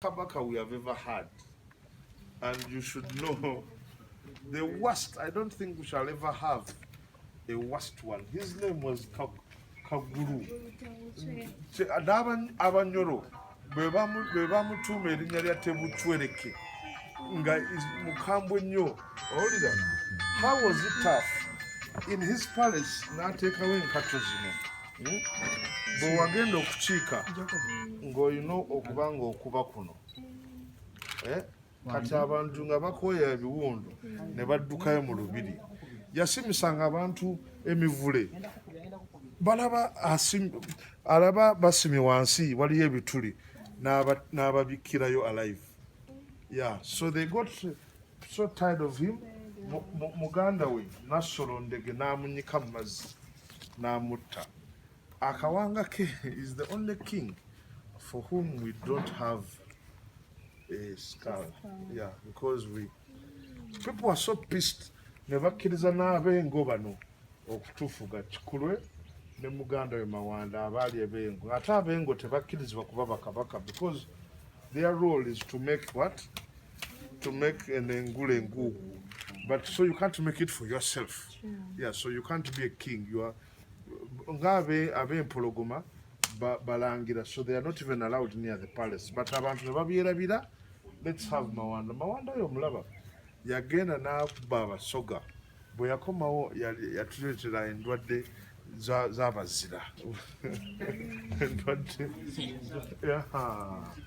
Kabaka we have ever had. And you should know the worst, I don't think we shall ever have a worst one. His name was Kagulu Abanyoro. Bebamutuuma erinnya lya Tebuucwereke nga mukambwe nnyo. Owulira, how was it tough? In his palace n'ateekawo enkato zino. Bwe wagenda okukiika ng'olina okuba ng'okuba kuno. Kati abantu nga bakooya ebiwundu ne baddukayo mu lubiri. Yasimisanga abantu emivule. Alaba basimye wansi waliyo ebituli n'ababikkirayo alive. Yeah, so they got so tired of him. Muganda we nasolondege n'amunyika mu mazzi n'amutta. Akawanga ke is the only king for whom we don't have a skull. Yeah, because people are so pissed. Ne bakkiriza n'abengo bano okutufuga Kikulwe ne muganda we Mawanda abaali ebengo. Ate abengo tebakkirizibwa kuba bakabaka because their role is to make what? To make an engule ngugu. But so you can't make it for yourself. Yeah, so you can't be a king. You are ngabe abempologoma balangira, so they are not even allowed near the palace. But abantu ne babyerabira, let's have Mawanda. Mawanda yo mulaba yagenda n'akuba abasoga. Bwe yakomawo yatuleetera endwadde z'abazira. Endwadde